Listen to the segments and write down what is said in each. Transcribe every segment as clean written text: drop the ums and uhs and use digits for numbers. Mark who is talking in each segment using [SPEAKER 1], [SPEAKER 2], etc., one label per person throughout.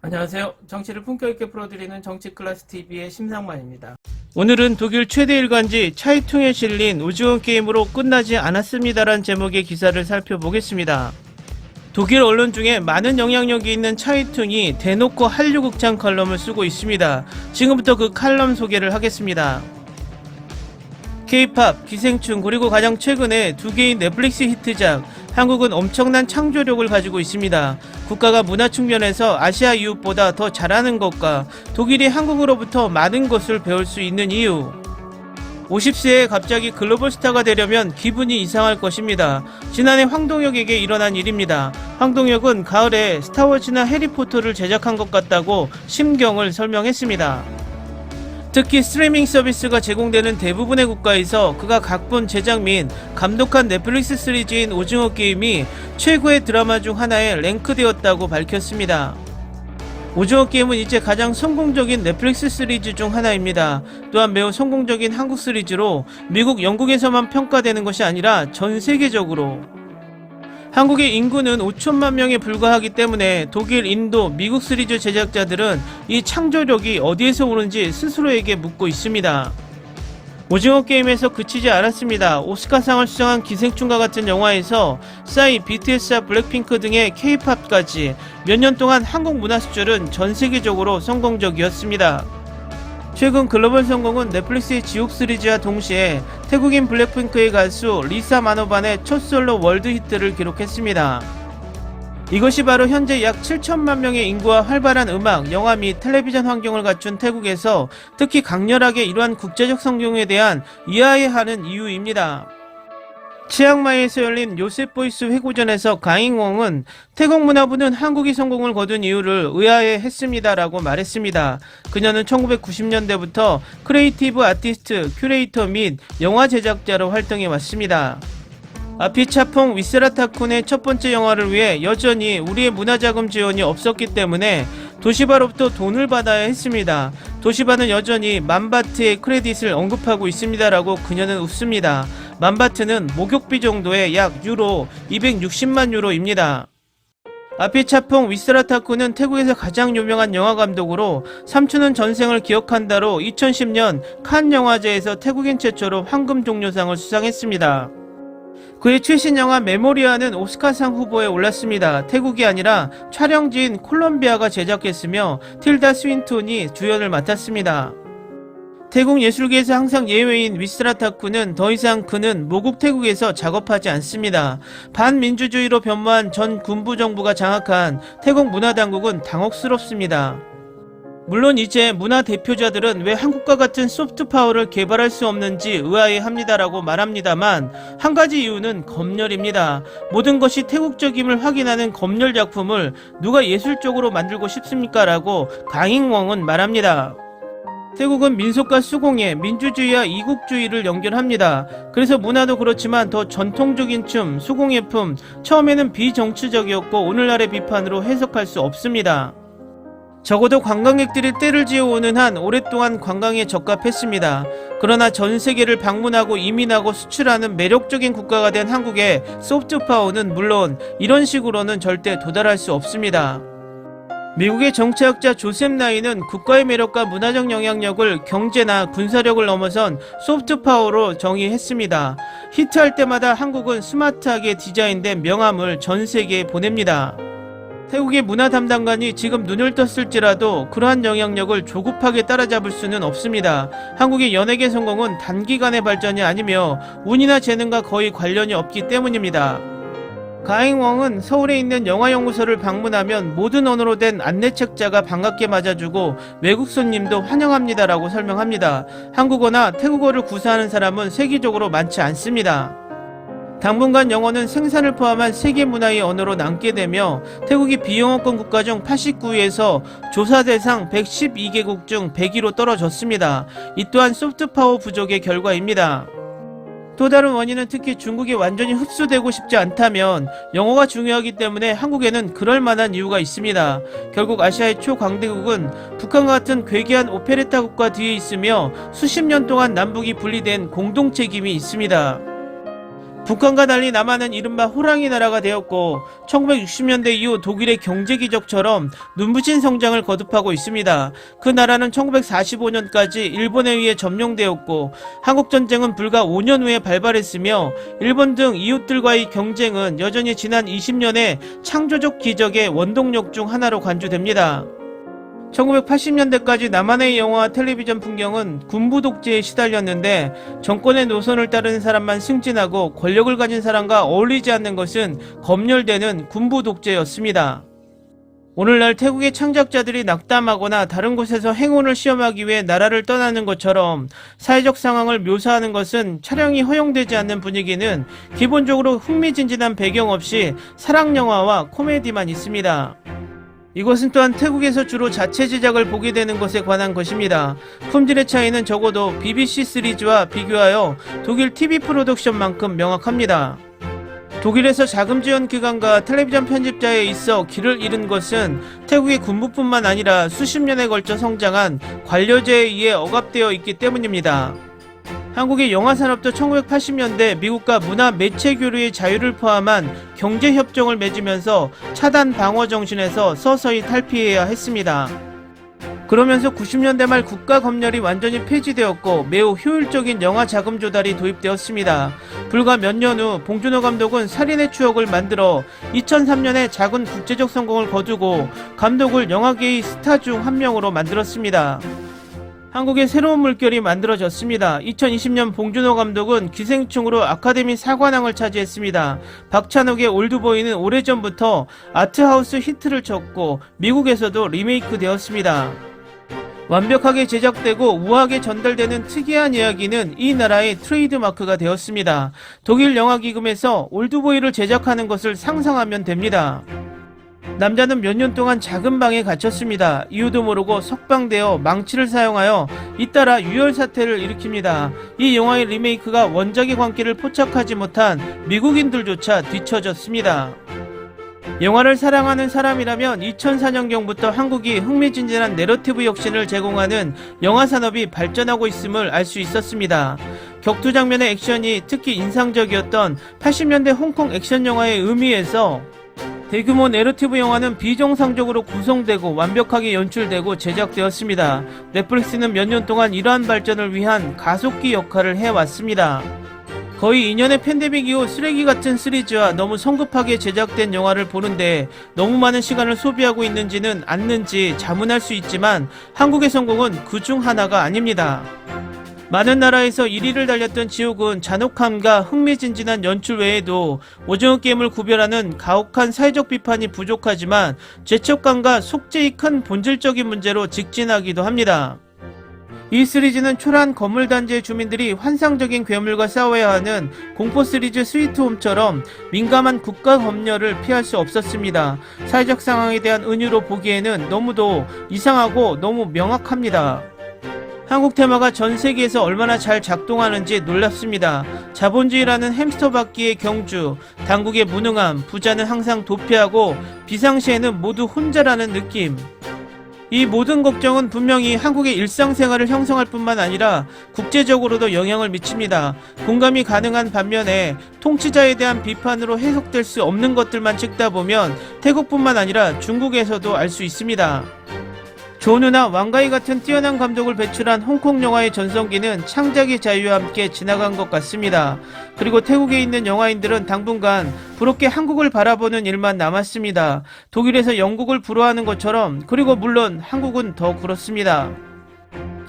[SPEAKER 1] 안녕하세요. 정치를 품격 있게 풀어드리는 정치클래스TV의 심상만입니다. 오늘은 독일 최대 일간지 차이퉁에 실린 오징어 게임으로 끝나지 않았습니다란 제목의 기사를 살펴보겠습니다. 독일 언론 중에 많은 영향력이 있는 차이퉁이 대놓고 한류 극장 칼럼을 쓰고 있습니다. 지금부터 그 칼럼 소개를 하겠습니다. K-팝, 기생충, 그리고 가장 최근에 두 개의 넷플릭스 히트작, 한국은 엄청난 창조력을 가지고 있습니다. 국가가 문화 측면에서 아시아 이웃보다 더 잘하는 것과 독일이 한국으로부터 많은 것을 배울 수 있는 이유. 50세에 갑자기 글로벌 스타가 되려면 기분이 이상할 것입니다. 지난해 황동혁에게 일어난 일입니다. 황동혁은 가을에 스타워즈나 해리포터를 제작한 것 같다고 심경을 설명했습니다. 특히 스트리밍 서비스가 제공되는 대부분의 국가에서 그가 각본, 제작 및 감독한 넷플릭스 시리즈인 오징어 게임이 최고의 드라마 중 하나에 랭크되었다고 밝혔습니다. 오징어 게임은 이제 가장 성공적인 넷플릭스 시리즈 중 하나입니다. 또한 매우 성공적인 한국 시리즈로 미국, 영국에서만 평가되는 것이 아니라 전 세계적으로. 한국의 인구는 5천만 명에 불과하기 때문에 독일, 인도, 미국 시리즈 제작자들은 이 창조력이 어디에서 오는지 스스로에게 묻고 있습니다. 오징어 게임에서 그치지 않았습니다. 오스카상을 수상한 기생충과 같은 영화에서 싸이, BTS와 블랙핑크 등의 K-팝까지 몇 년 동안 한국 문화 수출은 전 세계적으로 성공적이었습니다. 최근 글로벌 성공은 넷플릭스의 지옥 시리즈와 동시에 태국인 블랙핑크의 가수 리사 마노반의 첫 솔로 월드 히트를 기록했습니다. 이것이 바로 현재 약 7천만 명의 인구와 활발한 음악, 영화 및 텔레비전 환경을 갖춘 태국에서 특히 강렬하게 이러한 국제적 성공에 대한 이해하는 이유입니다. 치앙마이에서 열린 요셉보이스 회고전에서 가잉웡은 태국 문화부는 한국이 성공을 거둔 이유를 의아해했습니다라고 말했습니다. 그녀는 1990년대부터 크리에이티브 아티스트, 큐레이터 및 영화 제작자로 활동해왔습니다. 아피차퐁 위스라타쿤의 첫 번째 영화를 위해 여전히 우리의 문화자금 지원이 없었기 때문에 도시바로부터 돈을 받아야 했습니다. 도시바는 여전히 만바트의 크레딧을 언급하고 있습니다라고 그녀는 웃습니다. 만바트는 목욕비 정도의 약 유로 260만 유로입니다. 아피차퐁 위스라타쿠는 태국에서 가장 유명한 영화감독으로 삼촌은 전생을 기억한다로 2010년 칸 영화제에서 태국인 최초로 황금 종려상을 수상했습니다. 그의 최신 영화 메모리아는 오스카상 후보에 올랐습니다. 태국이 아니라 촬영지인 콜롬비아가 제작했으며 틸다 스윈톤이 주연을 맡았습니다. 태국 예술계에서 항상 예외인 위스라타쿠는 더 이상 그는 모국 태국에서 작업하지 않습니다. 반민주주의로 변모한 전 군부 정부가 장악한 태국 문화당국은 당혹스럽습니다. 물론 이제 문화 대표자들은 왜 한국과 같은 소프트파워를 개발할 수 없는지 의아해합니다라고 말합니다만 한 가지 이유는 검열입니다. 모든 것이 태국적임을 확인하는 검열 작품을 누가 예술적으로 만들고 싶습니까? 라고 가잉웡은 말합니다. 태국은 민속과 수공예, 민주주의와 이국주의를 연결합니다. 그래서 문화도 그렇지만 더 전통적인 춤, 수공예품, 처음에는 비정치적이었고 오늘날의 비판으로 해석할 수 없습니다. 적어도 관광객들이 때를 지어오는 한 오랫동안 관광에 적합했습니다. 그러나 전 세계를 방문하고 이민하고 수출하는 매력적인 국가가 된 한국의 소프트파워는 물론 이런 식으로는 절대 도달할 수 없습니다. 미국의 정치학자 조셉 나이는 국가의 매력과 문화적 영향력을 경제나 군사력을 넘어선 소프트파워로 정의했습니다. 히트할 때마다 한국은 스마트하게 디자인된 명함을 전 세계에 보냅니다. 태국의 문화 담당관이 지금 눈을 떴을지라도 그러한 영향력을 조급하게 따라잡을 수는 없습니다. 한국의 연예계 성공은 단기간의 발전이 아니며 운이나 재능과 거의 관련이 없기 때문입니다. 가잉웡은 서울에 있는 영화연구소를 방문하면 모든 언어로 된 안내책자가 반갑게 맞아주고 외국 손님도 환영합니다라고 설명합니다. 한국어나 태국어를 구사하는 사람은 세계적으로 많지 않습니다. 당분간 영어는 생산을 포함한 세계 문화의 언어로 남게 되며 태국이 비영어권 국가 중 89위에서 조사 대상 112개국 중 100위로 떨어졌습니다. 이 또한 소프트파워 부족의 결과입니다. 또 다른 원인은 특히 중국이 완전히 흡수되고 싶지 않다면 영어가 중요하기 때문에 한국에는 그럴 만한 이유가 있습니다. 결국 아시아의 초강대국은 북한과 같은 괴기한 오페레타 국가 뒤에 있으며 수십 년 동안 남북이 분리된 공동 책임이 있습니다. 북한과 달리 남한은 이른바 호랑이 나라가 되었고 1960년대 이후 독일의 경제기적처럼 눈부신 성장을 거듭하고 있습니다. 그 나라는 1945년까지 일본에 의해 점령되었고 한국전쟁은 불과 5년 후에 발발했으며 일본 등 이웃들과의 경쟁은 여전히 지난 20년의 창조적 기적의 원동력 중 하나로 간주됩니다. 1980년대까지 남한의 영화와 텔레비전 풍경은 군부 독재에 시달렸는데 정권의 노선을 따르는 사람만 승진하고 권력을 가진 사람과 어울리지 않는 것은 검열되는 군부 독재였습니다. 오늘날 태국의 창작자들이 낙담하거나 다른 곳에서 행운을 시험하기 위해 나라를 떠나는 것처럼 사회적 상황을 묘사하는 것은 촬영이 허용되지 않는 분위기는 기본적으로 흥미진진한 배경 없이 사랑영화와 코미디만 있습니다. 이것은 또한 태국에서 주로 자체 제작을 보게 되는 것에 관한 것입니다. 품질의 차이는 적어도 BBC 시리즈와 비교하여 독일 TV 프로덕션만큼 명확합니다. 독일에서 자금 지원 기관과 텔레비전 편집자에 있어 길을 잃은 것은 태국의 군부뿐만 아니라 수십 년에 걸쳐 성장한 관료제에 의해 억압되어 있기 때문입니다. 한국의 영화산업도 1980년대 미국과 문화 매체 교류의 자유를 포함한 경제협정을 맺으면서 차단 방어 정신에서 서서히 탈피해야 했습니다. 그러면서 90년대 말 국가 검열이 완전히 폐지되었고 매우 효율적인 영화 자금 조달이 도입되었습니다. 불과 몇 년 후 봉준호 감독은 살인의 추억을 만들어 2003년에 작은 국제적 성공을 거두고 감독을 영화계의 스타 중 한 명으로 만들었습니다. 한국의 새로운 물결이 만들어졌습니다. 2020년 봉준호 감독은 기생충으로 아카데미 사관왕을 차지했습니다. 박찬욱의 올드보이는 오래전부터 아트하우스 히트를 쳤고 미국에서도 리메이크 되었습니다. 완벽하게 제작되고 우아하게 전달되는 특이한 이야기는 이 나라의 트레이드마크가 되었습니다. 독일 영화기금에서 올드보이를 제작하는 것을 상상하면 됩니다. 남자는 몇 년 동안 작은 방에 갇혔습니다. 이유도 모르고 석방되어 망치를 사용하여 잇따라 유혈사태를 일으킵니다. 이 영화의 리메이크가 원작의 광기를 포착하지 못한 미국인들조차 뒤처졌습니다. 영화를 사랑하는 사람이라면 2004년경부터 한국이 흥미진진한 내러티브 혁신을 제공하는 영화 산업이 발전하고 있음을 알 수 있었습니다. 격투 장면의 액션이 특히 인상적이었던 80년대 홍콩 액션 영화의 의미에서 대규모 내러티브 영화는 비정상적으로 구성되고 완벽하게 연출되고 제작되었습니다. 넷플릭스는 몇 년 동안 이러한 발전을 위한 가속기 역할을 해왔습니다. 거의 2년의 팬데믹 이후 쓰레기 같은 시리즈와 너무 성급하게 제작된 영화를 보는데 너무 많은 시간을 소비하고 있는지는 않는지 자문할 수 있지만 한국의 성공은 그 중 하나가 아닙니다. 많은 나라에서 1위를 달렸던 지옥은 잔혹함과 흥미진진한 연출 외에도 오징어 게임을 구별하는 가혹한 사회적 비판이 부족하지만 죄책감과 속죄의 큰 본질적인 문제로 직진하기도 합니다. 이 시리즈는 초라한 건물 단지의 주민들이 환상적인 괴물과 싸워야 하는 공포 시리즈 스위트홈처럼 민감한 국가 검열을 피할 수 없었습니다. 사회적 상황에 대한 은유로 보기에는 너무도 이상하고 너무 명확합니다. 한국 테마가 전 세계에서 얼마나 잘 작동하는지 놀랍습니다. 자본주의라는 햄스터 바퀴의 경주, 당국의 무능함, 부자는 항상 도피하고 비상시에는 모두 혼자라는 느낌. 이 모든 걱정은 분명히 한국의 일상생활을 형성할 뿐만 아니라 국제적으로도 영향을 미칩니다. 공감이 가능한 반면에 통치자에 대한 비판으로 해석될 수 없는 것들만 찍다 보면 태국뿐만 아니라 중국에서도 알 수 있습니다. 존우나 왕가이 같은 뛰어난 감독을 배출한 홍콩 영화의 전성기는 창작의 자유와 함께 지나간 것 같습니다. 그리고 태국에 있는 영화인들은 당분간 부럽게 한국을 바라보는 일만 남았습니다. 독일에서 영국을 부러워하는 것처럼. 그리고 물론 한국은 더 그렇습니다.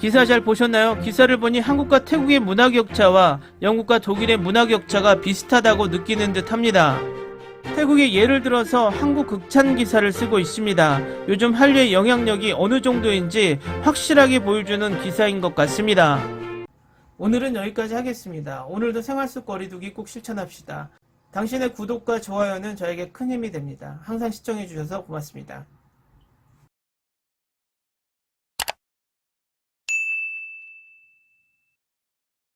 [SPEAKER 1] 기사 잘 보셨나요? 기사를 보니 한국과 태국의 문화 격차와 영국과 독일의 문화 격차가 비슷하다고 느끼는 듯 합니다. 태국의 예를 들어서 한국 극찬 기사를 쓰고 있습니다. 요즘 한류의 영향력이 어느 정도인지 확실하게 보여주는 기사인 것 같습니다. 오늘은 여기까지 하겠습니다. 오늘도 생활 속 거리두기 꼭 실천합시다. 당신의 구독과 좋아요는 저에게 큰 힘이 됩니다. 항상 시청해주셔서 고맙습니다.